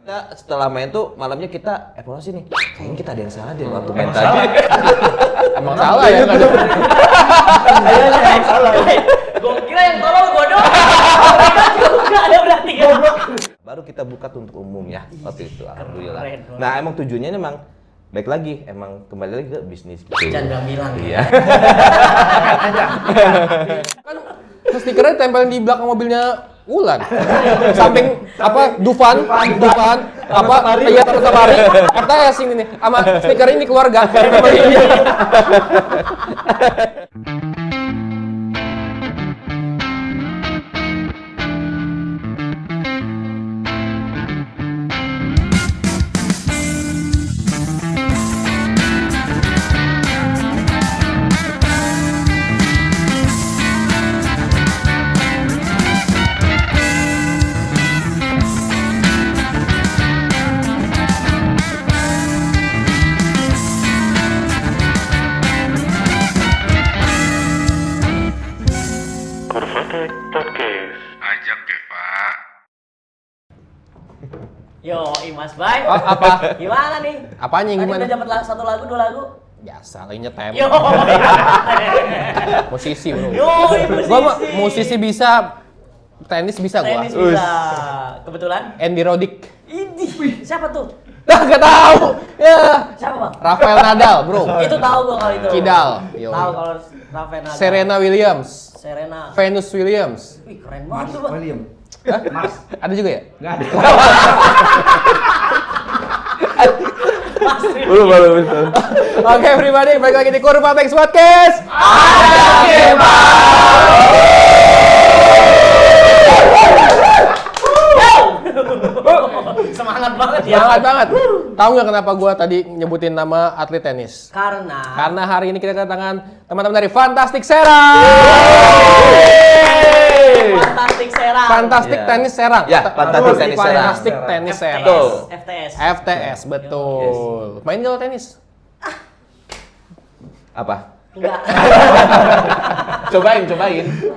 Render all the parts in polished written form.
Kita setelah main tuh malamnya kita evaluasi nih. Kayaknya kita ada yang salah deh waktu main tadi. Emang salah ya? Kayaknya salah. Gue kira yang tolong gue doang. Mereka juga ada berarti ya. Baru kita buka tuh untuk umum ya waktu itu. Alhamdulillah. Keren. Nah emang tujuannya emang baik lagi, emang kembali lagi ke bisnis. Canda bilang. Iya. Kan stikernya tempelin di belakang mobilnya Ulan. Samping apa Dufan, apa Toyota Safari, FTS ini nih. Sama stiker ini keluarga. Ajak deh, Pak. Yo, Mas Bay. Apa? Gimana nih? Apanya yang Tadi gimana? udah dapat satu lagu, 2 lagu. Biasa lagi nyetem. Yo. Musisi bro. Yo, Gua mah musisi bisa, tenis bisa gua. Tenis bisa. Kebetulan. Andy Roddick. Idih, siapa tuh? Gak tahu. Ya. Siapa, Bang? Rafael Nadal, bro. Itu tahu gua kalau itu. Kidal. Yo. Tahu kalau Rafael Nadal. Serena Williams. Serena. Venus Williams. Wih, keren banget tuh, Bang. William. Hah? Ada juga ya? Enggak ada. Belum. Oke, everybody, balik lagi di Kurva Tex Podcast. Semangat banget ya. Semangat banget. Tahu nggak kenapa gua tadi nyebutin nama atlet tenis? Karena Hari ini kita kedatangan teman-teman dari Fantastic Serang. Fantastic Serang. Fantastic Ya. Tenis Serang. Ya, Fantastic Tenis Serang. Fantastic Tenis Serang. Betul. FTS. FTS, betul. Main nggak lo tenis? Apa? Enggak. Cobain.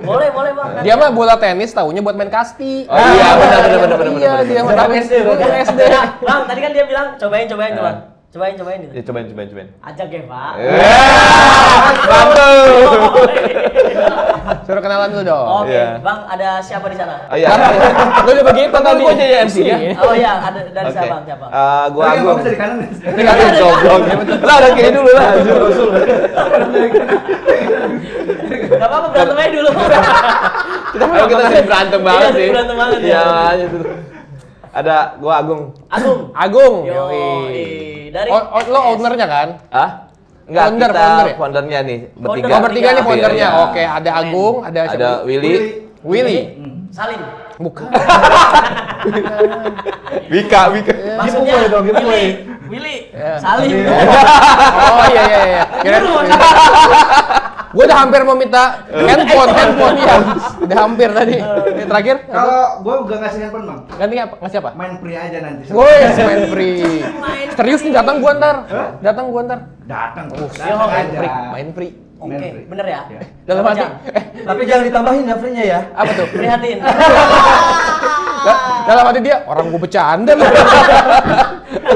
Boleh, Bang. Dia mah bola tenis taunya buat main kasti. Oh iya, benar. Iya, dia mah tahu SD. Bang, tadi kan dia bilang cobain tuh, Bang. Cobain gitu. Ya cobain. Ajak ya, Pak. Bantu. Suruh kenalan dulu dong. Oke, Iya. Bang, ada siapa di sana? Oh iya. Lu udah begitu Kan tadi. gua jadi MC-nya. Oh iya, ada dari Oke. siapa? Gua Tadi Agung. bagus dari kanan. Goblok. Lah udah kayak dulu lah. Gak apa-apa, berantem aja dulu. Kita sering berantem banget Iya, sih. berantem banget ya. Iya, itu. Ada gua Agung. Agung. Yoi. Dari Lo ownernya kan? Hah? Enggak, Founder kita ya? foundernya nih, bertiga. Oh, bertiga nih foundernya. Iya. Oke, ada Agung, ada Ada siapa? Willy. Salim. Bukan. Wika. Maksudnya Willy. Iya. Salim. Oh iya. Gue udah hampir mau minta handphone ya. Udah hampir tadi. Ini terakhir. Kalau gua udah ngasih handphone, Bang. Ganti apa? Ngasih apa? Main free aja nanti. Woi, main free. Serius nih datang gua ntar. Datang. Datang. Main free. Oke, bener ya? Dalam hati. Tapi jangan ditambahin ya free-nya ya. Apa tuh? Prihatin. Dalam hati dia orang gua bercanda lu.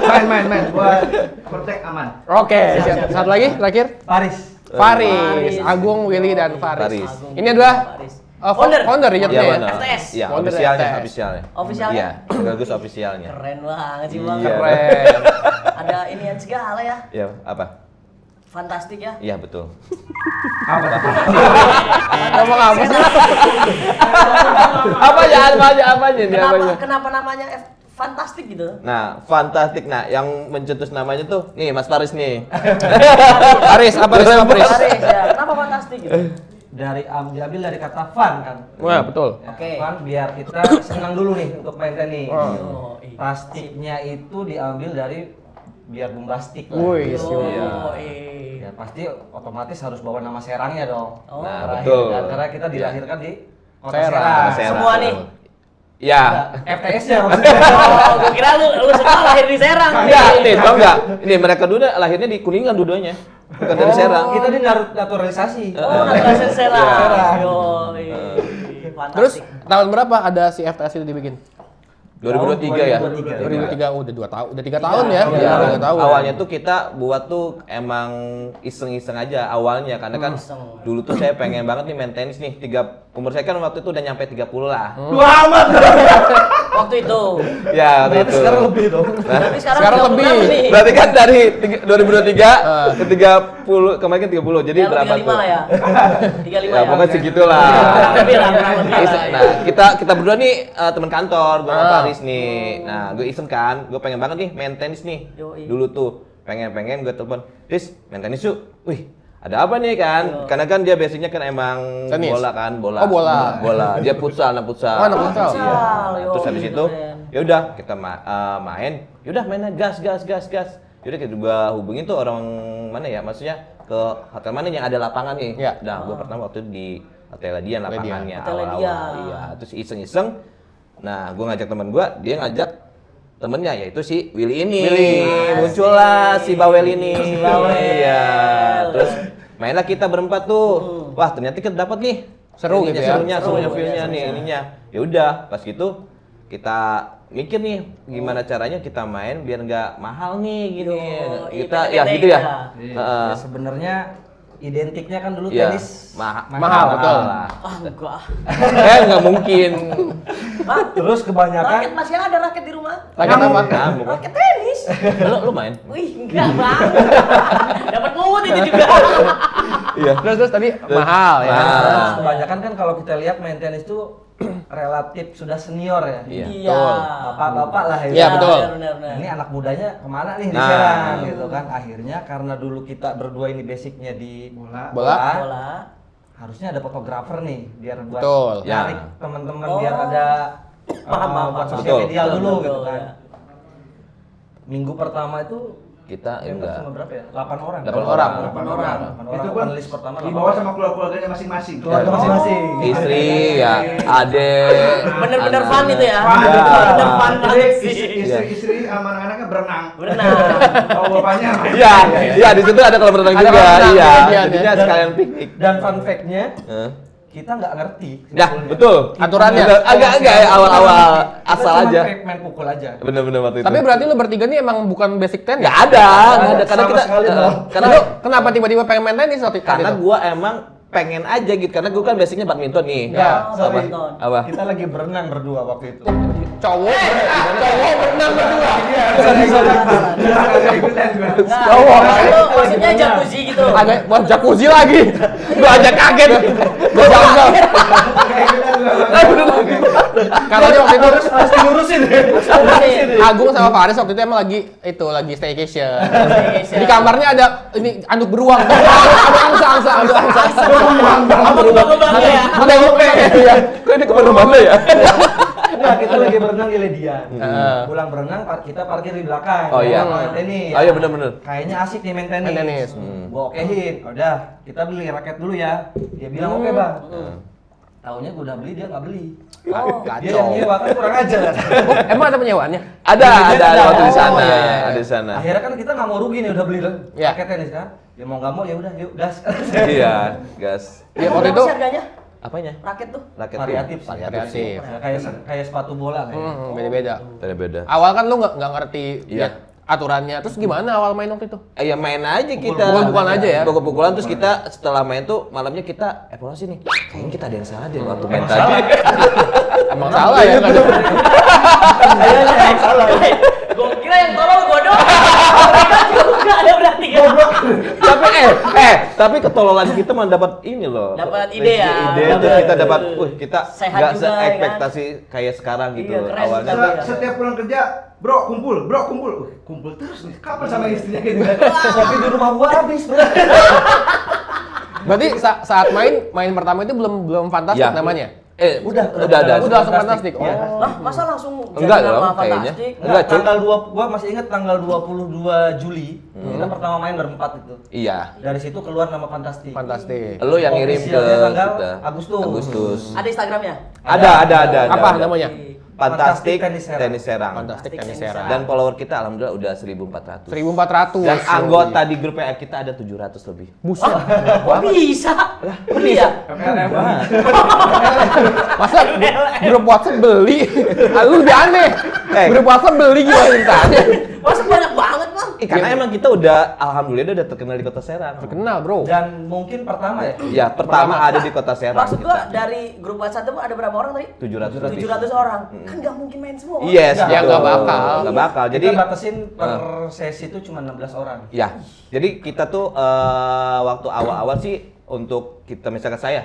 Main. Gua protect aman. Oke, siap. Satu lagi terakhir. Paris. Faris, Agung, Willy dan Faris. Faris. Ini adalah founder ya Iya jatuhnya ya? mana? FTS. Iya, Founder ofisialnya. Ofisialnya? Iya, bagus ofisialnya. Keren banget sih, Bang. Iya. Keren. Ada inian segala ya. Iya, apa? Fantastik ya. Iya, betul. Ngomong apa sih? Kenapa namanya Fantastik gitu? Nah, fantastik. Nah, yang mencetus namanya tuh nih Mas Faris nih. Faris, apa Faris? Faris ya. Kenapa Fantastik gitu? Diambil dari kata fun kan. Wah, betul. Ya, Oke. Fun biar kita senang dulu nih untuk main tenis. Oh, iya. Plastiknya itu diambil dari biar bombastik lah. Wih, Oh, Ya pasti otomatis harus bawa nama serangnya dong. Oh. Nah, Terakhir, betul. kan? Karena kita dilahirkan di kota Serang. Serang. Serang. Semua nih. Ya. FTS-nya maksudnya. Oh, gua kira lu semua lahir di Serang. Enggak, nih, tau enggak? Ini mereka dulu lahirnya di Kuningan dua-duanya. Bukan dari Serang. Kita di naturalisasi. Oh, naturalisasi Serang. Serang. Yoi. Fantastik. Terus tahun berapa ada si FTS itu dibikin? 2023 ya. 2003 udah 2 tahun, udah 3 tahun ya. Iya, 3 tahun. awalnya tuh kita buat tuh emang iseng-iseng aja awalnya karena kan dulu tuh saya pengen banget nih main tenis nih. Umur saya kan waktu itu udah nyampe 30 lah. Tua amat. Waktu itu. Ya, waktu Berarti itu. sekarang lebih dong. Tapi Sekarang 30 lebih. berapa nih? Berarti kan dari 2023 ke 30, kemarin kan 30. Jadi Ya, lu berapa 35 tuh? lah ya. 35 Ya, ya. pokoknya segitulah. Kurang lebih lah, kurang lebih lah. Nah, kita berdua nih teman kantor, gue sama Faris nih. Nah, gue iseng kan, gue pengen banget nih main tenis nih. Yoi. Dulu tuh pengen gue telepon, Riz, main tenis yuk. Wih, ada apa nih kan? Karena kan dia basicnya kan emang Tenis? bola kan, bola. Oh, bola. Bola. Dia futsal, anak futsal. Oh, anak futsal. Iya. Yoi, Terus habis itu, keren. ya udah kita main. Ya udah mainnya gas. Yaudah kita juga hubungin tuh orang mana ya? Maksudnya ke hotel mana yang ada lapangan nih. Iya. Nah, gue pertama waktu itu di Hotel Ledian lapangannya Hotel awal-awal. Ledian. Iya, terus iseng-iseng. Nah, gue ngajak teman gue, dia ngajak temennya yaitu si Willy ini. Muncullah si Bawel ini. Si Bawel. Iya. Terus mainlah kita berempat tuh. Wah, ternyata kita dapat nih. Seru Ininya, gitu ya? Serunya Seru, feel-nya ya, nih serunya. ininya. Ya udah, pas gitu kita mikir nih gimana caranya kita main biar nggak mahal nih gini. Kita ya pendek-pendek gitu ya. ya. Heeh. Ya, sebenarnya identiknya kan dulu Iya. tenis Mahal, betul. lah. Ah, enggak. Nggak mungkin. Bang, Terus raket kebanyakan masih ada raket di rumah. Raket apa? Kamu kan. Raket tenis. Lu main? Wih, enggak bang. Dapat mood itu juga. Iya. Terus tadi mahal ya. Mahal. terus kebanyakan kan kalau kita lihat main tenis tuh relatif sudah senior ya. Iya. Iya. Bapak-bapak lah ya. Iya, betul. Benar. Ini anak mudanya kemana nih Nah. diserang gitu kan. Akhirnya karena dulu kita berdua ini basicnya di Bola. Bola. Bola. harusnya ada fotografer nih biar buat Betul. narik Ya. teman-teman Oh. biar ada Paham. buat sosial Betul. media dulu Betul, gitu kan. ya. Minggu pertama itu Kita yang enggak. sama berapa ya? 8 orang. 8 orang. 8 orang. Itu pun panelis pertama dibawa sama keluarganya masing-masing. keluarga masing-masing. Istri ya, adek. Bener-bener anak. fun itu ya. Fun. Bener fun banget sih. Istri sama anak-anaknya berenang. Berenang. Oh, bapaknya main. Iya, iya di situ ada kolam renang Ada juga. kolam renang, Iya, iya, jadinya Dan- sekalian piknik. Dan fun fact-nya Heeh. kita nggak ngerti. Nah, sebetulnya. betul. Aturannya. Agak ya awal-awal Kita asal cuma aja. main pukul aja. Bener-bener waktu itu. Tapi berarti lu bertiga nih emang bukan basic tenis? nggak ada. Karena Sama kita sekali dong. karena Lu kenapa tiba-tiba pengen main tenis waktu karena itu? gua emang pengen aja gitu karena gua kan basicnya badminton nih. Ya, Oh, sorry. badminton. Apa? Kita lagi berenang berdua waktu itu. Cowok berenang berdua. Cowok. Itu maksudnya jacuzzi gitu. Ada buat jacuzzi lagi. Gua aja kaget. Gua janggal. Katanya waktu itu Harus dilurusin. Agung sama Faris waktu itu emang lagi staycation. Di kamarnya ada ini anduk beruang. Anduk angsa. Bangga ya. Ada yang Iya. Kok ini kemana-mana ya? Nah, kita lagi berenang di Ledian. Heeh. Pulang berenang, kita parkir di belakang. Oh, iya. Main tenis. Oh iya bener-bener. Kayaknya asik nih main tenis. Main tenis. Gua okein. Udah, kita beli raket dulu ya. Dia bilang oke, Bang. Taunya gua udah beli, dia nggak beli. Oh, Dia yang nyewa kan kurang ajar. Emang ada penyewaannya? Ada waktu di Oh, sana. iya, iya. Ada di sana. Akhirnya kan kita nggak mau rugi nih udah beli Iya. raket tenis kan. Ya mau nggak mau ya udah, yuk gas. Iya, gas. Ya waktu Berapa itu sih harganya? Apanya? Raket tuh. Raket Variatif sih. variatif. Ya, kayak sepatu bola kayak. Beda-beda. Beda-beda. Awal kan lu nggak ngerti Iya. ya, aturannya. Terus gimana awal main waktu itu? Ya main aja kita. Pukul-pukulan aja ya? Pukul-pukulan terus kita setelah main tuh malamnya kita evaluasi nih. Kayaknya kita ada yang salah deh waktu main tadi. Emang salah ya kan? Gue kira yang tolong gue doang. Mereka juga ada berarti ya. tapi ketololan kita mah dapat ini loh. Dapat ide ya. Ide tuh Dapat. kita dapat, kita Sehat nggak juga, ya kan? se-ekspektasi kayak sekarang gitu Iya, keren awalnya. sekali. Setiap pulang kerja, bro kumpul. Kumpul terus nih. Kapan sama istrinya gitu kan? Tapi di rumah gua habis, Bro. Berarti saat main pertama itu belum fantastik Iya. namanya? Udah Langsung fantastik. Oh. Iya. Lah, masa langsung Enggak jadi dong, nama kayaknya. fantastik? Enggak, cuy. Tanggal 2, gua masih ingat tanggal 22 Juli. Kita pertama main berempat itu. Iya. Dari situ keluar nama Fantastik. Fantastik. Lu yang ngirim ke Officialnya tanggal kita. Agustus. Agustus. Ada Instagramnya? Ada. Apa ada. namanya? Fantastic Tenis Tenis Serang. Fantastic Tenis Serang. Dan follower kita alhamdulillah udah 1.400. 1.400. Dan anggota di grup WA kita ada 700 lebih. Buset. Kok bisa? Beli ya? Masa grup WhatsApp beli? Lu lebih aneh. Grup WhatsApp beli gimana ceritanya? Masa banyak banget, Bang? Karena emang kita udah alhamdulillah udah terkenal di Kota Serang. Terkenal, Bro. Dan mungkin pertama ya. Ya, pertama ada di Kota Serang Maksud gua kita. dari grup WhatsApp itu ada berapa orang tadi? 700 lebih. 700 orang. Kan nggak mungkin main semua. Yes, Ya, betul. nggak bakal. Nggak bakal. Jadi Kita batasin per sesi itu cuma 16 orang. ya, jadi kita tuh waktu awal-awal sih untuk kita misalkan saya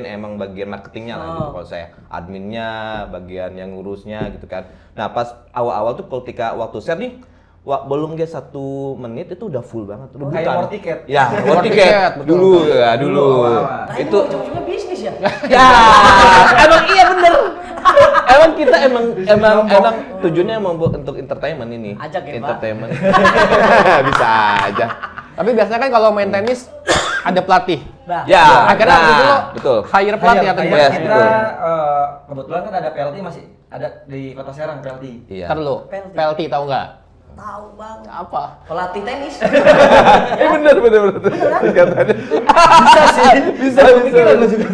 emang bagian marketingnya lah gitu. Kalau saya adminnya, bagian yang ngurusnya gitu kan. Nah pas awal-awal tuh ketika waktu share nih, belum guys 1 menit itu udah full banget. Kayak war tiket. Ya, war War tiket. tiket, betul. Dulu ya, dulu. Nah, Itu ujung-ujungnya bisnis ya? ya, emang iya bener. Emang kita emang tujuannya emang untuk entertainment ini. Ajak ya, Pak. Entertainment. Bisa aja. Tapi biasanya kan kalau main tenis ada pelatih. Nah, Ya, Akhirnya nah, itu lo betul. hire pelatih atau Kayak gimana? Yes, kita betul. kebetulan kan ada PLT masih ada di Kota Serang PLT. Iya. Ntar lu, Penalti. penalti tahu nggak? tahu, Bang. Apa? Pelatih tenis. Bener. Singkatannya. Bisa sih. Bisa.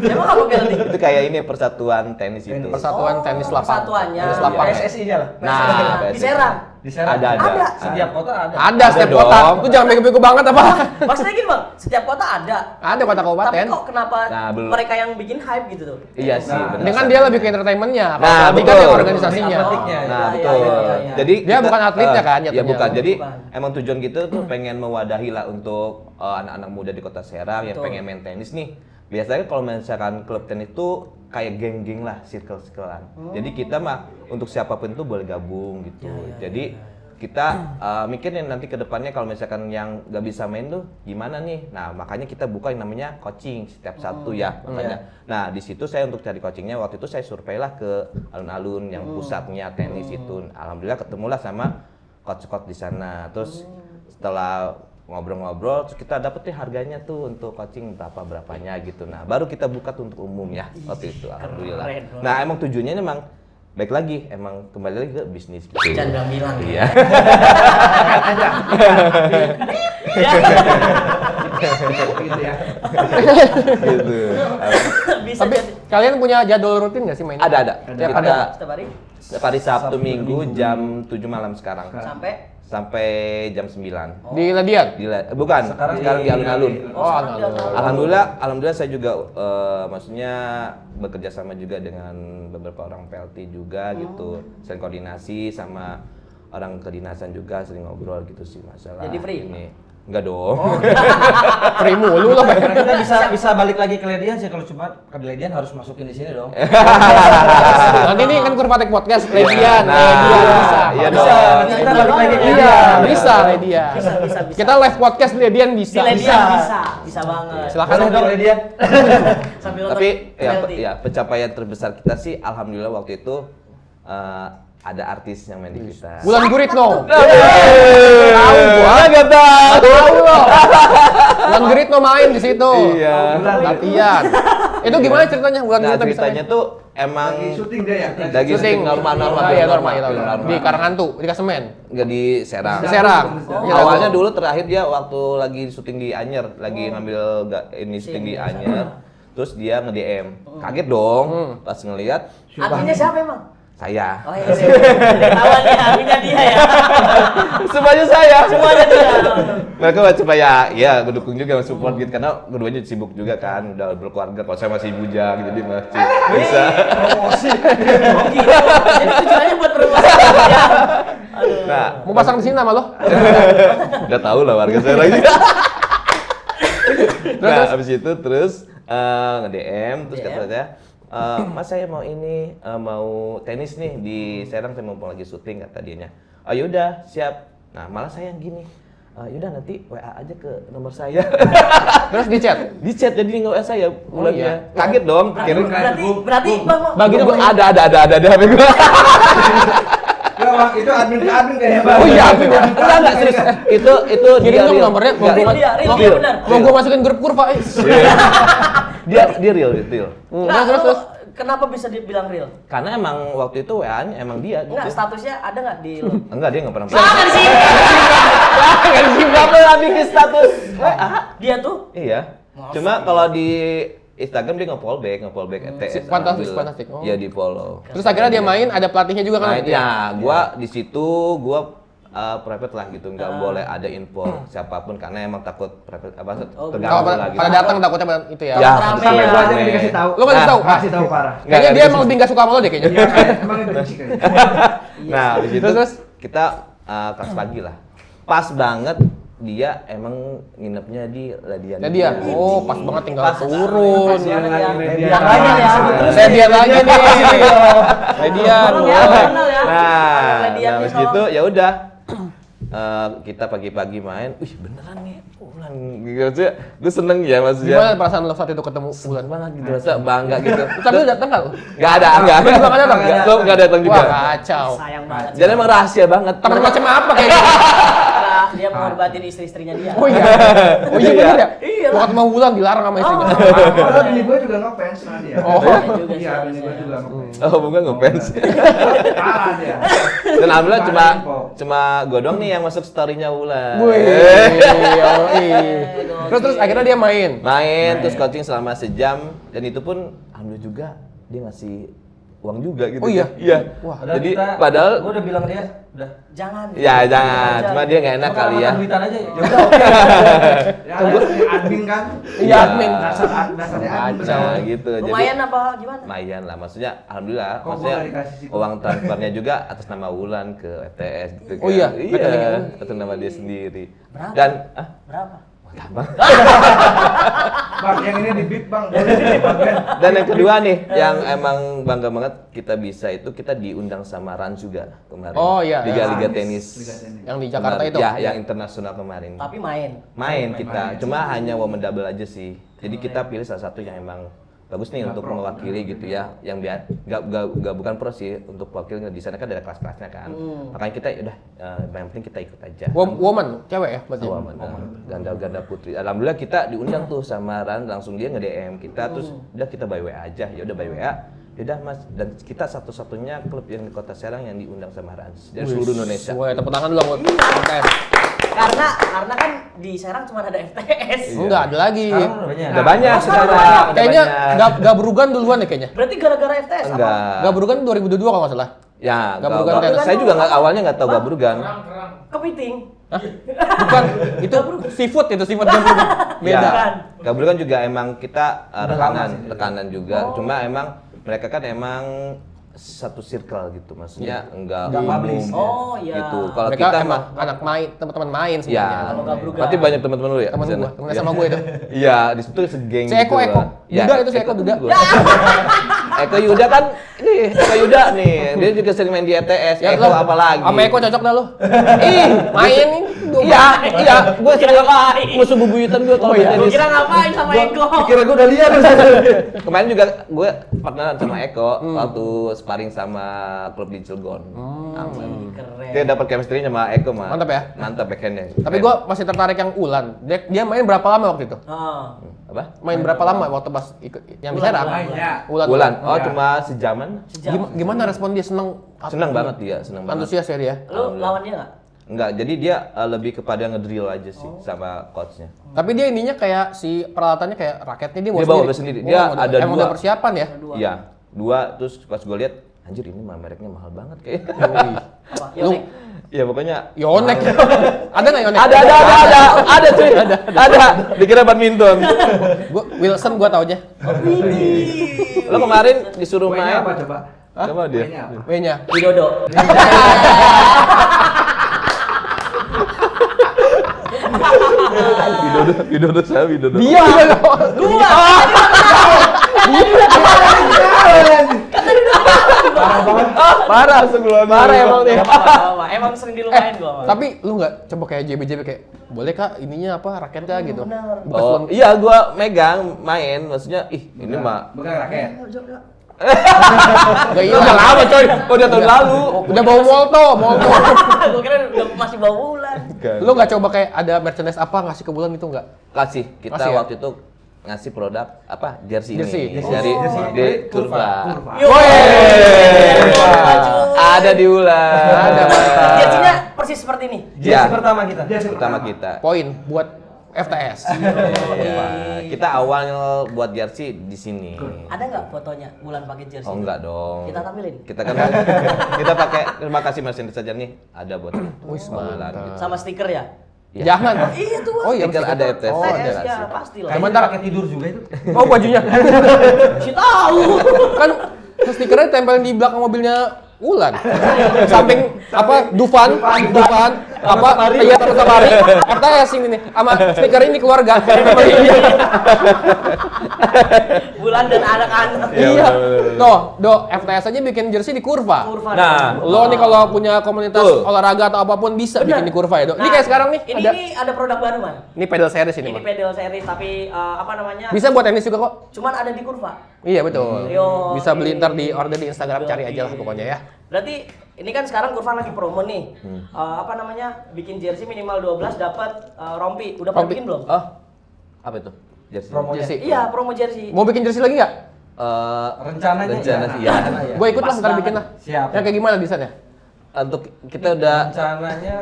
Emang apa penalti? Itu kayak ini persatuan tenis itu. Persatuan tenis lapangan. Persatuannya. Tenis lapangan. PSSI-nya lah. Nah, di Serang. Di Serang. Ada. Setiap kota ada. Ada setiap dong. kota. Lu jangan bego-bego banget apa? Maksudnya gini, Bang, setiap kota ada. Ada kota Tapi kabupaten. kok kenapa Nah, belum. mereka yang bikin hype gitu tuh? Iya sih, Nah, benar. Dengan dia lebih ke entertainmentnya. Kalau Nah, pelatih kan betul. yang organisasinya. Atletiknya. Nah, Iya, betul. iya. Jadi Dia bukan atletnya kan, Ya jatuhnya. bukan. Jadi Bukan. emang tujuan kita tuh pengen mewadahi lah untuk anak-anak muda di Kota Serang yang Betul. pengen main tenis nih. Biasanya kalau misalkan klub tenis tuh kayak geng-geng lah, circle-circlean. Jadi kita mah untuk siapapun tuh boleh gabung gitu. Jadi kita mikirin nanti ke depannya kalau misalkan yang nggak bisa main tuh gimana nih. Nah, makanya kita buka yang namanya coaching setiap Sabtu ya makanya. Nah, di situ saya untuk cari coachingnya waktu itu saya survei lah ke alun-alun yang pusatnya tenis itu. Alhamdulillah ketemulah sama coach-coach di sana. Terus setelah ngobrol-ngobrol terus kita dapet nih harganya tuh untuk coaching berapanya gitu. Nah, baru kita buka tuh untuk umum ya waktu itu alhamdulillah. Keren banget. Nah, emang tujuannya emang baik lagi, emang kembali lagi ke bisnis gitu. Jangan bilang. Iya. Gitu ya. Gitu. Bisa Tapi jadi. kalian punya jadwal rutin nggak sih mainnya? Ada. Tiap Kita hari? Setiap hari setiap hari Sabtu Minggu jam 7 malam sekarang. Sampai jam 9. Di Ledian? Bukan, sekarang di alun-alun. Oh, alun-alun. Alhamdulillah saya juga maksudnya bekerja sama juga dengan beberapa orang PLT juga gitu. Sering koordinasi sama orang kedinasan juga, sering ngobrol gitu sih masalah. Jadi free? Ini. Enggak dong. Free mulu lah. Karena kita bisa balik lagi ke Ledian sih, kalau cuma ke Ledian harus masukin di sini dong. Nanti nih kan Kurvatek Podcast, Ledian. Nah, Ledian bisa. iya Bisa, dong. nanti kita balik lagi ke Iya, Ledian. bisa Ledian. Bisa. Kita live podcast Ledian Di bisa. Ledian bisa banget. Silakan Boleh dong Ledian. Sambil nonton Tapi penalti. ya pencapaian terbesar kita sih alhamdulillah waktu itu ada artis yang main di kita. Bulan Guritno. Tahu gua enggak tahu. Tahu loh. Bulan Guritno main di situ. Iya. Latihan. Itu gimana ceritanya Bulan Nah, Guritno bisa ceritanya main? tuh emang Lagi syuting dia ya? lagi syuting normal. Oh iya normal. Di Karanghantu, di Kasemen. Enggak di Serang. Di Serang. Iya, Awalnya tahu. dulu terakhir dia waktu lagi syuting di Anyer, lagi ngambil ini syuting di Anyer. Terus dia nge-DM. Kaget dong pas ngelihat Adminnya siapa emang? saya. Oh iya, ketahuan ya, adminnya dia ya. Semuanya saya. Semuanya dia. Mereka coba ya ngedukung juga support gitu karena keduanya sibuk juga kan udah berkeluarga. Kalau saya masih bujang jadi masih bisa. Promosi. Oh gitu. Jadi tujuannya buat promosi ya. Aduh. Nah, Mau pasang di sini nama lo? udah tahu lah warga saya lagi. Nah, abis itu terus nge-DM terus kata saya, Mas saya mau ini mau tenis nih di Serang, saya mau lagi syuting kata dianya. Oh yaudah siap. Nah malah saya yang gini. Yaudah nanti WA aja ke nomor saya. Terus di chat. Di chat jadi nggak WA saya bulannya. iya. Kaget dong. Berarti Bang Bagi Gua ada HP gua. Enggak, Bang, itu admin ke admin kayaknya, Bang. Oh iya, Enggak serius. Itu Kirim dia dong real. nomornya. Mau Nggak, gua Real benar. mau gua masukin grup kurva. dia real. Nah, Terus. Kenapa bisa dibilang real? Karena emang waktu itu WA-nya emang dia gitu. Enggak, statusnya ada nggak di lo? Enggak, dia nggak pernah. Jangan sih. Nggak pernah bikin status WA. Dia tuh Iya. Cuma kalau di Instagram dia nge-fallback ETS. Fantastis, alhamdulillah. fantastis. Oh. Iya, di follow. Terus akhirnya dia main, ada pelatihnya juga kan? Nah, ya, gua di situ private lah gitu, nggak boleh ada info siapapun karena emang takut private Kalau terganggu lah gitu. pada datang takutnya itu ya. Ya, Rame Sampai ya. gua aja yang dikasih tahu. Lu nggak dikasih tahu? Kasih tahu parah. Kayaknya dia emang lebih nggak suka sama lo deh kayaknya. Iya, emang ini benci kayaknya. Nah, di situ Terus? kita kelas pagi lah. Pas banget dia emang nginepnya di Ladian. Nah dia, oh pas banget tinggal turun. Yang Median. lainnya ya. Median lagi nih. Median. Tolong ya, boleh. kenal ya. Nah, Ladiannya habis tolong. itu ya udah. Kita pagi-pagi main, wih beneran nih Ulan gitu sih, gue seneng ya maksudnya. Gimana perasaan lo saat itu ketemu Ulan? Banget gitu, rasa bangga gitu. Tapi lu datang nggak lo? Gak ada, enggak. Lu juga nggak datang? Lo nggak datang juga. Wah kacau. Sayang banget. Jadi emang rahasia banget. Temen macam apa kayaknya? Karena dia mengorbatin istri-istrinya dia. Oh iya. Oh iya bener ya? Iya. Waktu mau Ulan dilarang sama istrinya. Padahal bini gue juga ngefans sama dia. Oh. Iya, bini gue juga ngefans. Oh, bukan ngefans. Parah dia. Dan alhamdulillah Nggak cuma ada info. cuma gue doang nih yang masuk story-nya Ulan. Wih, yoi. Terus akhirnya dia main. Main terus coaching selama sejam dan itu pun alhamdulillah juga dia ngasih uang juga gitu. Oh iya? Iya. Wah. Jadi padahal gua udah bilang dia udah Jangan. ya jangan, cuma dia nggak enak kali ya. duitan aja. Ya udah oke. Ya, ada admin kan? Iya, admin. Dasarnya admin. Nah, benar. gitu. Lumayan apa gimana? Lumayan lah, maksudnya alhamdulillah, Kok maksudnya gua nggak dikasih sih? uang transfernya juga atas nama Wulan ke ETS gitu kan. Oh iya? Iya, atas nama dia sendiri. Berapa? Dan Berapa? gampang. Bang, yang ini di beat bang, boleh di bagian. Dan yang kedua nih, yang emang bangga banget kita bisa itu kita diundang sama Rans juga kemarin. Oh, iya, Liga-liga Rans, tenis. Liga tenis. Yang di Jakarta Kemarin. itu? Ya, yang internasional kemarin. Tapi main. Main kita, cuma hanya women double aja sih. Jadi kita pilih salah satu yang emang bagus nih untuk mewakili gitu ya, yang biar nggak bukan pro sih untuk wakil di sana kan ada kelas-kelasnya kan. Makanya kita udah yang penting kita ikut aja. Woman, cewek ya berarti. Woman, ganda putri. Alhamdulillah kita diundang tuh sama Ran, langsung dia nge-DM kita terus udah kita by WA aja. Ya udah by WA. Yaudah Mas, dan kita satu-satunya klub yang di Kota Serang yang diundang sama Rans dari seluruh Indonesia. Wah, tepuk tangan dulu buat FTS. Karena kan di Serang cuma ada FTS. Enggak, ada lagi. Sekarang udah banyak. Udah banyak sekarang. udah Kayaknya banyak. Gabrugan duluan deh kayaknya. Berarti gara-gara FTS apa? Enggak. Gabrugan 2022 kalau nggak salah. Ya, Gabrugan Gabrugan. tenis. Saya juga awalnya nggak tahu Gabrugan. Kepiting. Hah? Bukan, itu seafood Gabrugan. Beda. Ya, Gabrugan juga emang kita rekanan juga. Cuma emang mereka kan emang satu circle gitu, maksudnya enggak publish. Oh, iya. gitu. Kalau Mereka kita emang emang anak main, teman-teman main ya, sebenarnya. Kalau Gabrugan. berarti banyak teman-teman lu ya? Temen di sana? gua, temennya Iya. sama gue itu. Iya, di situ segeng Si Eko, gitu Eko. lah. Ya, Duda itu si Eko, Duda. gua. Eko Yuda kan, Eko Yuda nih, dia juga sering main di ETS. Eko lo, apalagi? Sama Eko cocok dah lo. Ih, Main nih. iya, gue sering ngapain? musuh bubuyutan gue kalau main Gua tenis. kira ngapain sama Eko? Kira gue udah lihat. Kemarin juga gue partneran sama Eko waktu sparring sama klub di Cilegon. Aman. Keren. Dia dapat chemistry sama Eko mah. Mantap ya? Mantap backhandnya. Tapi gue masih tertarik yang Ulan. Dia main berapa lama waktu itu? Ah. apa? Main berapa lama waktu pas ikut yang di Serang? Bulan. Oh, Iya. cuma sejaman. Gimana respon dia? Seneng? Senang banget dia, senang banget. Antusias ya dia? Lu lawan dia nggak? Enggak, jadi dia lebih kepada ngedrill aja sih sama coachnya. Tapi dia ininya kayak si peralatannya kayak raketnya dia Dia bawa sendiri. Dia ada emang dua. udah persiapan ya? Iya, 2 terus pas gue lihat, anjir ini mah mereknya mahal banget kayaknya. Apa? Lu Yonek. Iya pokoknya Yonek. Ada nggak Yonek? ada cuy, ada. Dikira badminton. Gua Wilson gua taunya. Lo kemarin disuruh Mainnya main apa coba? sama dia. Mainnya apa? W-nya. Widodo. Widodo saya Widodo. Dia Gua. Parah sebelum Parah emang dia. Emang sering dilupain gua. Bang. Tapi lu nggak coba kayak JB kayak boleh kak ininya apa raket kak gitu? Benar. Bekas Oh, lu- iya gua megang main maksudnya ini mah Bukan raket. Nggak iya. udah lama coy. Udah tahun lalu. Udah bawa molto. Gua kira udah masih bawa bulan. Lu nggak coba kayak ada merchandise apa ngasih ke bulan itu nggak? Kasih kita Kasih ya? waktu itu ngasih produk apa jersey Jersey. ini dari Kurva. Yo. Ada di Ulan. Ada, mantap. Jersey-nya persis seperti ini. Ya. Jersey pertama kita. Pertama kita. Poin buat FTS. Iya. Kita awal buat jersey di sini. Ada nggak fotonya Bulan pakai jersey? Oh enggak dong. Kita tampilin. Kita kan kita pakai terima kasih merchandise saja nih. Ada buat Wis, Ulan mantap. gitu. Sama stiker ya? Ya. Jangan. Iya tuh. Oh iya, Stiker mesti ada kita- FTS. Oh, ada ada. ya pasti lah. Kayaknya pakai tidur juga itu. Oh, bajunya. Si tahu. Kan stikernya tempelin di belakang mobilnya Ulan. Samping apa Dufan, apa iya Safari, FTS ini nih. Sama stiker ini keluarga. Bulan dan anak-anak. Iya. Tuh, FTS aja bikin jersey di Kurva. Kurva. Nah, Lo nih kalau punya komunitas Betul. olahraga atau apapun bisa bikin di Kurva ya, Dok. Ini kayak sekarang nih Ini ada produk baru, Man. ini pedal series ini, Ini Bang. pedal series tapi apa namanya? Bisa buat tenis juga kok. Cuman ada di Kurva. Iya, betul. Yo, Bisa beli oke. ntar di order di Instagram, cari aja lah pokoknya ya. Berarti ini kan sekarang Kurva lagi promo nih. Apa namanya? Bikin jersey minimal 12 dapat rompi. Udah pada Rompi. bikin belum? oh apa itu? Jersey. Promonya. Jersey. Iya, promo jersey. Mau bikin jersey lagi nggak? Rencananya Rencana sih, iya. ya. Gue ikut lah, Pas ntar banget. bikin lah. Siap. Ya kayak gimana desainnya? Untuk kita udah Rencananya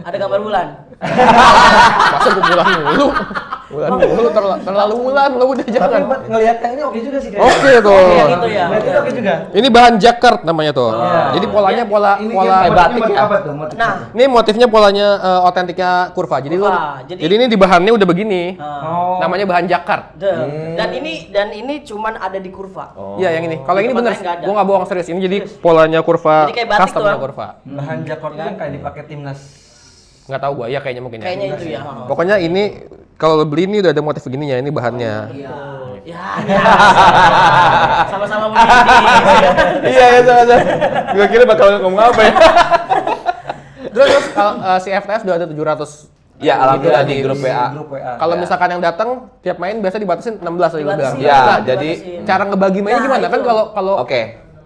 Ada gambar bulan. Masa gue bulan mulu? Bulan mulu terlalu bulan lo udah tapi jangan. ngelihatnya ini oke juga sih kayaknya. Oke tuh. Kayak gitu ya. Ngeliatnya oke juga. Ini bahan jacquard namanya tuh. Jadi polanya pola Ini batik ya. apa tuh? Motif Nah, Ini motifnya polanya otentiknya Kurva. Jadi lo Kurva. jadi ini di bahannya udah begini. Oh. Namanya bahan jacquard. dan ini cuman ada di Kurva. Iya yang ini. Kalau yang ini Tempat bener, lain nggak ada. gua nggak bohong serius. Ini jadi polanya Kurva, Jadi kayak batik customnya tuh, Kurva. Bahan jakor itu yang kayak dipakai timnas. Nggak tahu gua, ya kayaknya mungkin ya. Kayaknya itu ya. Pokoknya ini kalau lo beli ini udah ada motif begininya, ini bahannya. Iya. Ya. Sama-sama begini. iya ya sama-sama. Gue kira bakal ngomong apa ya. Terus kalau si FTS udah ada 700. Ya alhamdulillah di Gitu, grup WA. Grup WA. Kalau misalkan yang datang tiap main biasa dibatasin 16 tadi gua bilang. Dibatasin. Ya, Nah, jadi cara ngebagi mainnya Nah, gimana? Kan itu. kalau Oke.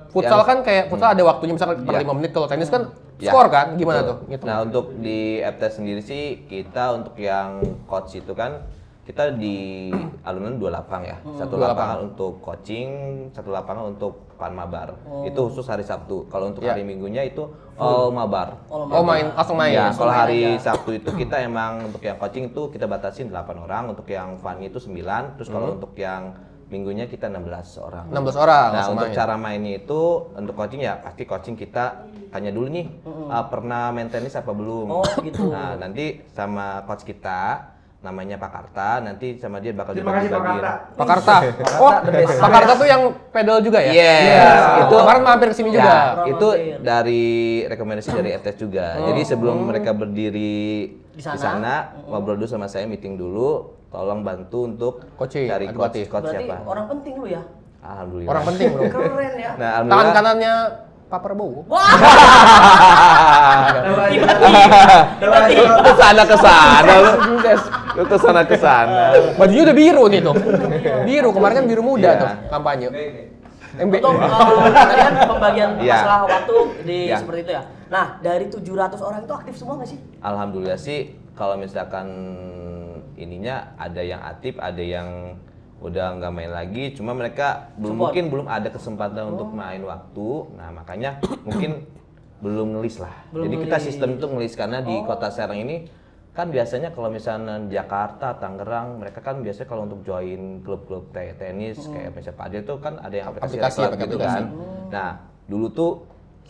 futsal kan kayak futsal ada waktunya misalkan per Ya. 5 menit, kalau tenis kan Ya. skor kan? Gimana tuh? Gitu. Nah untuk di FTS sendiri sih kita untuk yang coach itu kan kita di alunan 2 lapang ya. Satu 2 lapangan untuk coaching, satu lapangan untuk mabar. Itu khusus hari Sabtu. Kalau untuk Ya. hari Minggunya itu all mabar. Oh main, langsung main. Ya, kalau main hari aja. Sabtu itu kita emang untuk yang coaching itu kita batasin 8 orang, untuk yang fun itu 9, terus kalau untuk yang minggunya kita 16 orang. 16 orang Nah, langsung untuk main. cara mainnya itu untuk coaching ya pasti coaching kita tanya dulu nih pernah main tenis apa belum. Oh, gitu. Nah, nanti sama coach kita namanya Pak Karta, nanti sama dia bakal Terima kasih Pak dibagi-bagiin. Karta. Pak Karta. Oh, Pak Karta tuh yang pedal juga ya? Yes, itu Kemarin mampir ke sini juga. ya, Pernah itu mampir. dari rekomendasi dari FTS juga. Jadi sebelum mereka berdiri Di di sana. sana, ngobrol dulu sama saya, meeting dulu, tolong bantu untuk Coaching, cari edukatif. coach Berarti siapa. orang penting lu ya. Alhamdulillah. Orang penting bro. Keren ya. Nah, Tangan alhamdulillah. kanannya Pak Prabowo. Wah, Kesana lu. Lu kesana. Bajunya udah biru nih tuh. Biru, kemarin kan biru muda Iya. tuh kampanye. MB. Untuk tadi kan pembagian Iya. masalah waktu di Iya. seperti itu ya. Nah, dari 700 orang itu aktif semua nggak sih? Alhamdulillah sih kalau misalkan ininya ada yang aktif, ada yang udah nggak main lagi, cuma mereka Support. belum ada kesempatan untuk main waktu. Nah, makanya mungkin belum ngelis lah. Belum Jadi kita ngelis. sistem itu ngelis karena di Kota Serang ini kan biasanya kalau misalnya Jakarta, Tangerang, mereka kan biasanya kalau untuk join klub-klub tenis kayak misalnya Padel itu kan ada yang aplikasi Aplikasi, klub pakai gitu aplikasi. kan. Nah, dulu tuh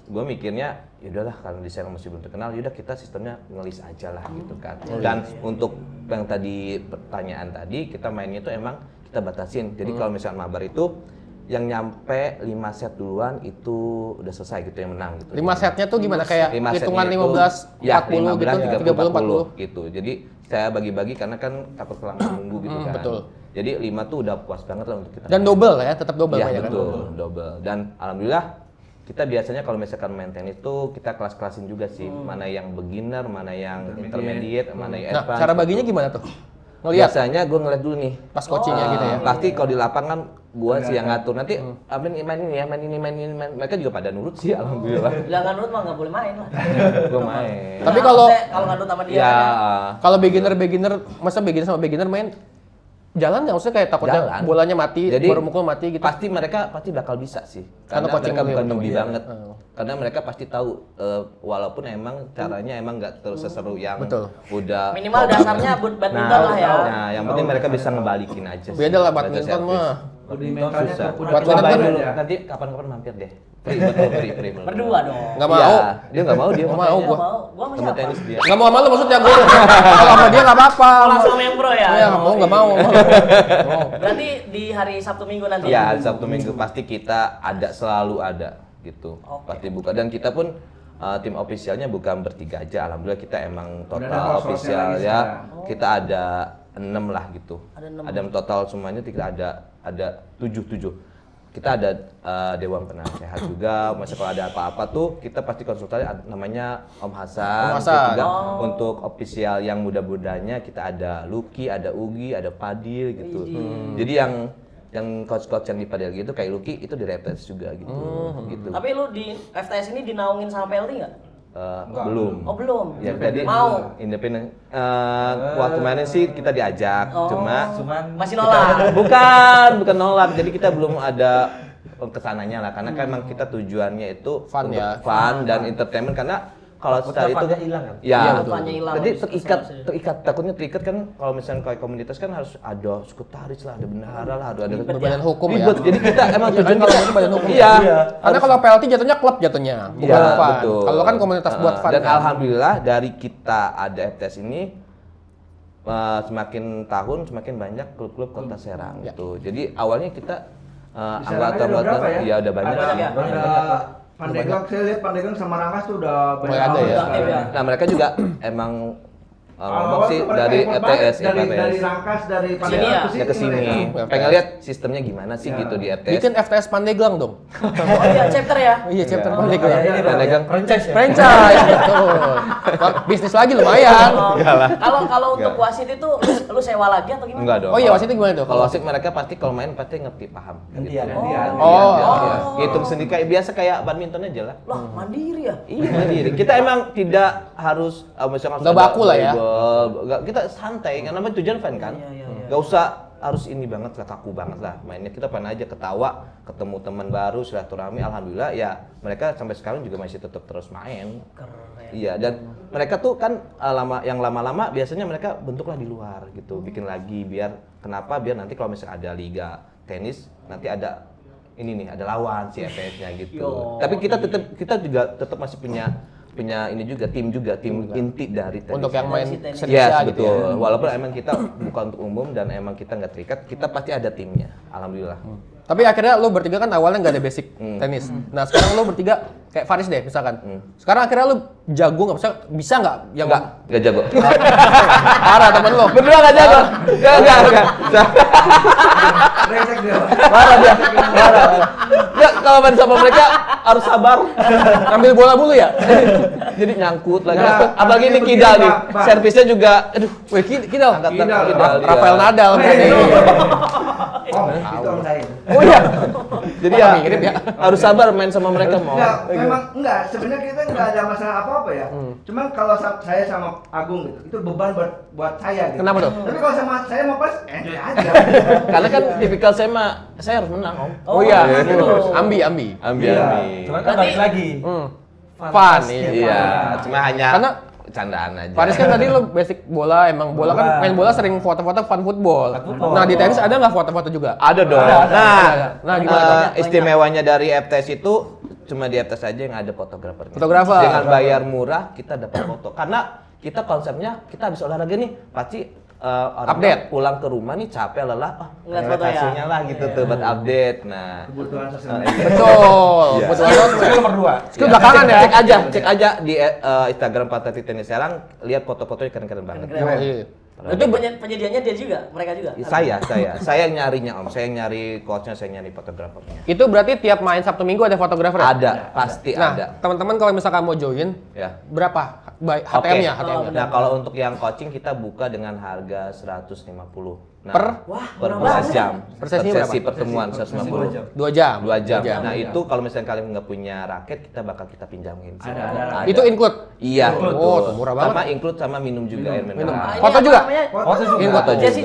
gue mikirnya ya udahlah karena di Serang masih belum terkenal, yaudah kita sistemnya ngelis aja lah gitu kan. Dan untuk yang tadi pertanyaan tadi kita mainnya itu emang kita batasin. Jadi kalau misalnya mabar itu yang nyampe 5 set duluan itu udah selesai gitu yang menang gitu. 5 setnya tuh gimana? Kayak 5 hitungan setnya itu, 15, 40 ya, gitu, 30, 40. gitu. Jadi saya bagi-bagi karena kan takut kelamaan nunggu gitu kan. betul. Jadi 5 tuh udah puas banget lah untuk kita. Dan double ya, tetap double Iya mainnya kan? betul, double. Dan alhamdulillah kita biasanya kalau misalkan main tenis tuh kita kelas-kelasin juga sih. Mana yang beginner, mana yang intermediate, mana yang Nah, advance. cara gitu. baginya gimana tuh? Ngeliat Biasanya gue ngeliat dulu nih. pas coaching ya gitu ya? Pasti kalau di lapangan gue sih yang ngatur. Nanti main ini ya, main ini. Mereka juga pada nurut sih, alhamdulillah. Lah nggak nurut mah nggak boleh main lah. Gue main. Tapi Nah, kalau- maksudnya kalau nggak nurut sama dia Ya, kan ya. Kalau beginner, masa beginner sama beginner main Jalan nggak? Maksudnya kayak takutnya Jalan. bolanya mati, Jadi, baru mukul mati gitu. Pasti mereka bakal bisa sih. Karena Karena coaching mereka dulu ya, bukan betul, newbie iya. banget. Karena mereka pasti tahu walaupun emang caranya emang nggak terus seseru yang Betul. udah Minimal dasarnya badminton lah ya. Nah, yang penting mereka bisa ngebalikin aja sih. Beda lah Belajar badminton servis. mah. Rudimentalnya Susah. udah Buat cobain badminton aja. Nanti kapan-kapan mampir deh. Free. Berdua dong. Nggak Iya, mau. dia nggak mau dia. Nggak mau makanya. gua. Gua sama Sama siapa? tenis dia. Nggak mau sama lu maksudnya gue. Kalau sama dia nggak apa-apa. Langsung sama yang pro ya. Iya, nggak mau. Berarti di hari Sabtu Minggu nanti. Ya, Sabtu Minggu pasti kita selalu ada gitu. Oke. Pasti buka dan kita pun tim ofisialnya bukan bertiga aja. Alhamdulillah kita emang Udah ada total host-hostnya ofisial lagi ya. sekarang. Kita ada 6 lah gitu. Ada 6. Ada total semuanya kita ada 7. Kita ada Dewan Penasehat juga. Masa kalau ada apa-apa tuh kita pasti konsultasi namanya Om Hasan. Om Hasan. Terus juga untuk ofisial yang muda-mudanya kita ada Lucky, ada Ugi, ada Padil gitu. Jadi yang coach-coach yang di Padil gitu kayak Lucky itu di FTS juga gitu. Gitu. Tapi lu di FTS ini dinaungin sama PLT nggak? Belum. Oh belum. Ya tadi Mau. independen. Waktu main sih kita diajak, cuma Masih nolak. bukan nolak. Jadi kita belum ada kesananya lah, karena kan emang kita tujuannya itu Fun untuk ya. fun dan entertainment. Karena kalau secara itu funnya hilang kan? Ya, Iya, betul. funnya hilang. Jadi terikat, takutnya terikat kan kalau misalnya kayak komunitas kan harus ada sekretaris lah, ada bendahara lah, ada Berbadan hukum ya. ribet. Jadi kita emang Iya kan, tujuan kalau kita itu badan hukum. Iya. Karena kalau PLT jatuhnya klub jatuhnya, bukan Iya, fun. betul. Kalau kan komunitas buat fun. Dan kan? alhamdulillah dari kita ada FTS ini semakin tahun semakin banyak klub-klub Kota Serang Ya. gitu. Jadi awalnya kita Di Serang aja udah berapa ya? iya udah banyak. Banyak ya? Ada Pandeglang, saya lihat Pandeglang sama Rangkas tuh udah banyak Mulai ada banget ya? sekarang. Iya. Nah, mereka juga emang ngomong Awal sih tuh mereka dari import banget, ETS, dari Rangkas, dari Sini Pandeglang ya? ya ke sini. mereka. Pengen lihat sistemnya gimana sih Ya. gitu di ETS. Bikin FTS Pandeglang dong. Oh iya chapter ya. Iya, chapter Iya. Pandeglang. Kayak ini Bang, Pandeglang. franchise ya? Franchise, betul. Wah, bisnis lagi lumayan. Kalau untuk Enggak. wasit itu lu sewa lagi atau gimana? Enggak dong. Oh iya, wasitnya gimana tuh? Kalau wasit mereka pasti kalau main pasti ngerti paham. Gantian, Gitu. gantian. Oh. Iya. Hitung sendiri kayak biasa kayak badminton aja lah. Loh, mandiri ya? Iya mandiri. Kita emang tidak harus misalkan Nggak ada baku lah ya. volleyball. Nggak, kita santai karena namanya tujuan fan kan. Iya. Gak usah harus ini banget lah, kaku banget lah mainnya. Kita fan aja, ketawa, ketemu teman baru, silaturahmi. Alhamdulillah ya mereka sampai sekarang juga masih tetap terus main. Keren. Iya, dan mereka tuh kan yang lama-lama biasanya mereka bentuklah di luar gitu, bikin lagi biar nanti kalau misalnya ada liga tenis nanti ada ini nih, ada lawan si FS-nya gitu. Yo, Tapi kita juga tetap masih punya ini juga tim inti dari tenis. Untuk yang main Dari si tenis. Indonesia Yes, gitu betul. ya. Walaupun emang kita bukan untuk umum dan emang kita nggak terikat, kita pasti ada timnya. Alhamdulillah. Tapi akhirnya lo bertiga kan awalnya nggak ada basic tenis. Nah sekarang lo bertiga kayak Faris deh misalkan. Sekarang akhirnya lo jago nggak? Bisa nggak? Yang Nggak jago. parah temen lo. Berdua nggak jago. Nggak. Brengsek dia. Marah dia. Marah. Nggak, kalau main sama mereka harus sabar. Ngambil bola dulu ya. Jadi nyangkut lagi. Nah, Apalagi ini begini, Kidal nih. Bang. Servisnya juga aduh. Wih, Kidal. Angkatan Kidal. Kidal dia. Rafael Nadal Oh, berarti. itu. Oh, itu om saya. Oh iya. Jadi ya, Mirip ya. harus sabar main sama mereka mau. Enggak, sebenarnya kita enggak ada masalah apa-apa ya. Cuman kalau saya sama Agung gitu, itu beban buat saya gitu. Kenapa tuh? Tapi kalau sama saya mau pas, enjoy aja. Karena kan tipikal saya harus menang, Om. Oh iya. gitu. Ambi. Ambil. Cuman kan balik lagi. Fun. Iya, cuma hanya Karena- candaan aja. Faris kan tadi lo basic bola, emang bola kan main bola sering foto-foto fun football. Nah di tenis ada nggak foto-foto juga? Ada dong. Ada. Nah, gimana? Istimewanya dari FTS itu cuma di FTS aja yang ada fotografernya. Fotografer. Dengan bayar murah kita dapat foto. Karena kita konsepnya kita habis olahraga nih pasti orang Update. pulang ke rumah nih capek lelah, Ngeliat foto ya. hasilnya lah gitu tuh buat update. Nah, Kebutuhan sosial. Betul. Iya. Betul. Skill nomor 2. Skill belakangan ya. cek aja di Instagram Patati Tenis Serang, lihat foto-fotonya keren-keren banget. Keren. Iya. Itu penyediaannya dia juga, mereka juga. Saya yang nyarinya Om, saya yang nyari coachnya, saya nyari fotografernya. Itu berarti tiap main Sabtu Minggu ada fotografer ya? Ada, pasti Nah, ada. teman-teman kalau misalkan mau join, Ya. berapa Oke. HTM-nya? HTM-nya. Nah, kalau untuk yang coaching kita buka dengan harga 150 Wah, per murah banget. jam. Per sesi sesi berapa? pertemuan 150. 2 jam. 2 jam. 2 Nah, itu kalau misalnya kalian nggak punya raket, kita bakal kita pinjamin. Ada. Itu include? Iya, Oh, betul. tuh murah banget. Sama include sama minum juga air Minum. mineral. Ini Foto apa juga? namanya? Foto juga. Ini foto Jersey.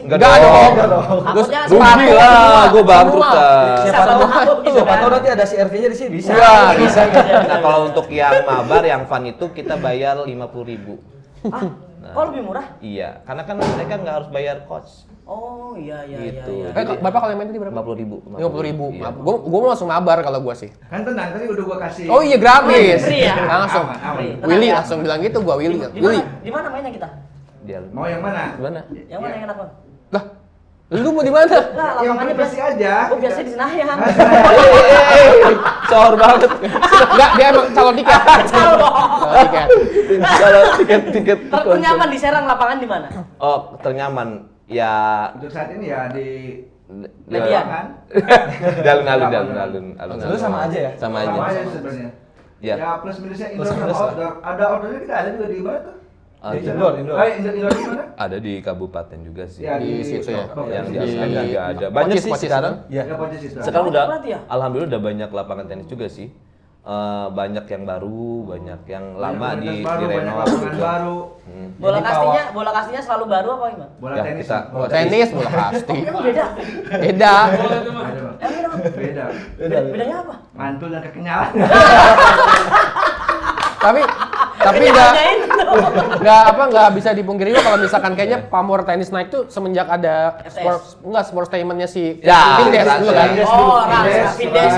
Enggak Enggak dong. Terus Takutnya rugi lah, gue bangkrut Semua. lah. Siapa tahu gitu siapa kan. tahu nanti ada CRV-nya di sini bisa. Iya, bisa. Nah, kalau untuk yang mabar, yang fun itu kita bayar 50.000. Kok lebih murah? Iya, karena kan mereka nggak harus bayar coach. Oh iya Gitu. Bapak kalau yang main tadi berapa? 50.000. 50.000. Iya. Gua mau langsung mabar kalau gua sih. Kan tenang, tadi udah gua kasih. Oh iya gratis. Free ya? Langsung. Aman. Tenang Willy ya. langsung bilang gitu, gua Willy. Di Willy. mana? Di mana mainnya kita? Dia Mau yang mana? gimana? Yang mana yang enak, Bang? Lah, lu mau di mana? Nah, Yang lapangannya privasi aja. Oh, biasanya di Senayan. Sor banget. Enggak, dia emang calon tiket. Calon. Calon tiket. Kalau tiket Ternyaman di Serang, lapangan di mana? Oh, ternyaman. Ya Untuk saat ini ya di Median. lapangan. alun-alun. Lu sama aja ya? Sama Sama aja. aja sebenarnya. Ya. Ya plus minusnya indoor Plus sama minus lah. outdoor. Ada outdoornya kita ada juga di mana tuh? Ada. Indoor. Indoor di mana? Ada di kabupaten juga sih. Ya, Di situ ya. Yang di Di- Asli juga ada. Banyak sih Pocis sekarang. Iya. Ya posisi itu. Sekarang Banyak udah, berarti ya? alhamdulillah udah banyak lapangan tenis juga sih. Banyak yang baru, banyak yang lama di banyak renov lapangan juga. baru. Bola kastinya selalu baru apa gimana? Bola Ya, tenis. kita- Bola tenis, bola kasti. Emang beda? Beda. Ada, Bang. Beda. Beda. Bedanya apa? Mantul dan kekenyalan. Tapi nggak bisa dipungkiri juga kalau misalkan kayaknya pamor tenis naik tuh semenjak ada sportainment-nya si Ya, Vindes dulu kan. Oh, Rans, Vindes.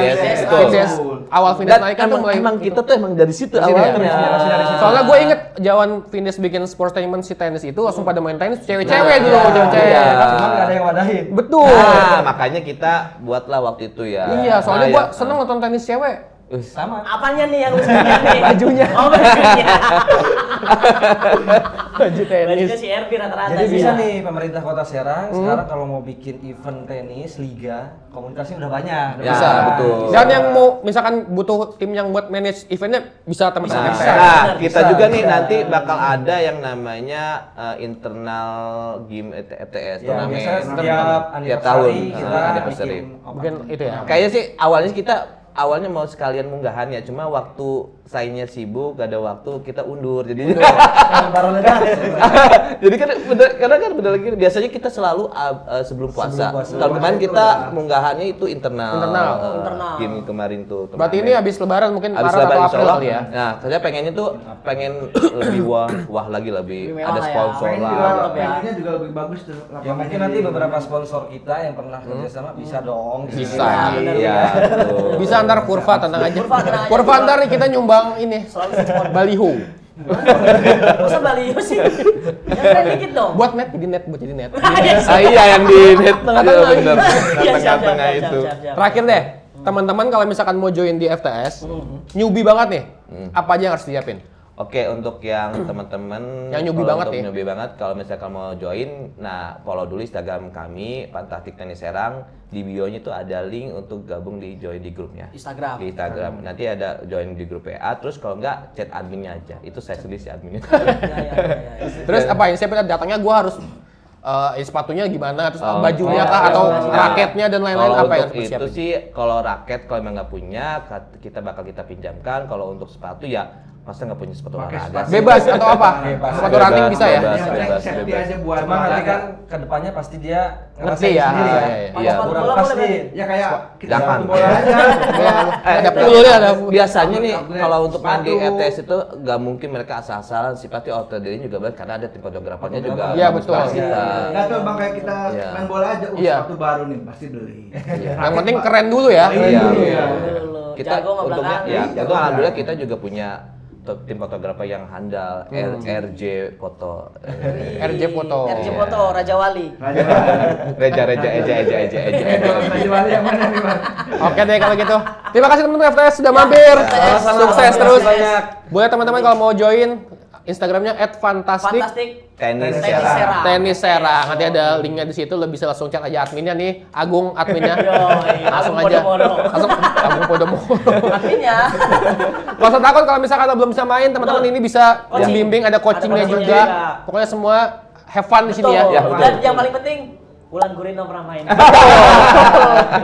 Vindes. Awal Vindes naik kan tuh mulai kita tuh emang dari situ dari sini ya? awalnya. Soalnya gue inget jawan Vindes bikin sportainment si tenis itu langsung pada main tenis cewek-cewek dulu, Iya. cewek-cewek. Iya. Cuman nggak ada yang wadahin. Betul. Nah, makanya kita buatlah waktu itu ya. Iya, soalnya Nah, gue ya. seneng nonton tenis cewek. Sama. Apanya nih yang lucunya nih? Bajunya. Oh, bajunya. Baju tenis. Bajunya si RB rata-rata. Jadi sih bisa ya. nih pemerintah Kota Serang sekarang kalau mau bikin event tenis liga, komunitasnya udah banyak. Ya, betul. Dan yang mau misalkan butuh tim yang buat manage eventnya bisa teman-teman. Nah, kita Bisa, juga nih bisa. nanti bakal ada yang namanya internal game ETS Ya, turnamen. biasanya setiap Tiap anniversary tahun kita anniversary. bikin Mungkin itu ya. Kayaknya sih awalnya mau sekalian munggahan ya, cuma waktu saingnya sibuk, gak ada waktu, kita undur. Jadi baru ledak. jadi kan karena kan bener lagi biasanya kita selalu sebelum puasa. puasa. Tahun kemarin kita munggahannya itu internal. Internal. Game kemarin tuh. Berarti ini turnamen. habis lebaran mungkin Habis Maret lebaran atau insya April Allah. kali ya. Nah, saya pengennya tuh pengen lebih wah lagi lebih Lebih mewah ada lah ya. sponsor Pengen lah. juga Mantap ya. pengennya juga lebih bagus tuh. Ya lapangannya mungkin nanti di- beberapa sponsor kita yang pernah kerjasama bisa dong. di Bisa. sini. Iya, betul. Bisa antar kurva tenang aja. Kurva, tenang aja. Kurva antar nih kita nyumbang ini Selalu support. baliho. Masa Balio sih? Yang keren dikit dong. Buat net jadi net. Iya yang di net Tengah-tengah. bener. Iya, siap, Tengah-tengah siap, itu. siap, siap. Terakhir deh, teman-teman kalau misalkan mau join di FTS, newbie banget nih. Apa aja yang harus disiapin? Oke, untuk yang teman-teman Yang newbie kalau banget untuk nih. newbie banget, kalau misalkan mau join, nah follow dulu Instagram kami Fantastic Tenis Serang. Di bio-nya itu ada link untuk gabung di join di grupnya. Instagram. Di Instagram. Nanti ada join di grup WA, terus kalau enggak chat adminnya aja. Itu saya sendiri si adminnya. Ya. Terus apa yang siapin datangnya gue harus sepatunya gimana, terus Oh, bajunya oh, kah atau nah, raketnya dan lain-lain kalau apa yang untuk harus itu disiapin? sih kalau raket kalau emang nggak punya kita bakal kita pinjamkan. Kalau untuk sepatu ya masa nggak punya sepatu Pakai olahraga sepatu. sih? Bebas atau apa? Bebas. Sepatu running bisa ya? Bebas, Yang penting bebas, safety bebas. aja buat Cuma nanti olahraga. kan kedepannya pasti dia Ngerti ngerasain ya. sendiri kan. Iya, iya. Kurang Bola pasti. boleh Ya kayak kita Jangan. bola aja. Ada pelurnya ada. Biasanya nih Upgrade kalau untuk main di sepatu. ETS itu nggak mungkin mereka asal-asalan sih, pasti outdoor-nya juga baik karena ada tim fotografernya juga. Iya, bagus betul. banget kita. Enggak tuh bang kayak kita Iya. main bola aja, Iya. sepatu baru nih pasti beli. Yang penting keren dulu ya. Iya. Iya. Dulu. Kita Jago sama untungnya belakang. ya, Jago itu alhamdulillah belakang. kita juga punya tim fotografer yang handal, RJ Foto. RJ Foto. RJ Foto, Raja Wali. Raja Wali. Eja. Raja Wali yang mana nih bang? Oke deh kalau gitu. Terima kasih teman-teman FTS sudah mampir. Sama-sama. Sukses Terima terus. kasih banyak. Boleh teman-teman kalau mau join Instagramnya @fantastic Fantastic. Tenis Tenis Serang. Serang. Tenis Serang. Nanti ada linknya di situ. Lo bisa langsung cek aja adminnya nih, Agung adminnya. Yoi, Langsung Agung aja. Podomoro. Langsung Agung Podomoro. Artinya Gak usah takut kalau misalkan lo belum bisa main, teman-teman ini bisa Coaching. membimbing, ada coachingnya Ada coachingnya juga. juga. Pokoknya semua have fun di sini ya. Ya, betul. betul. Dan yang paling penting Wulan Guritno pernah main.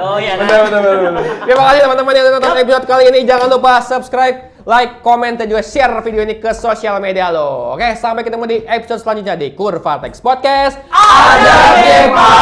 Oh iya. Betul. Terima kasih teman-teman yang udah nonton episode kali ini. Jangan lupa subscribe, like, komen, dan juga share video ini ke sosial media lo. Oke, sampai ketemu di episode selanjutnya di Kurvatex Podcast. Ada Kepa.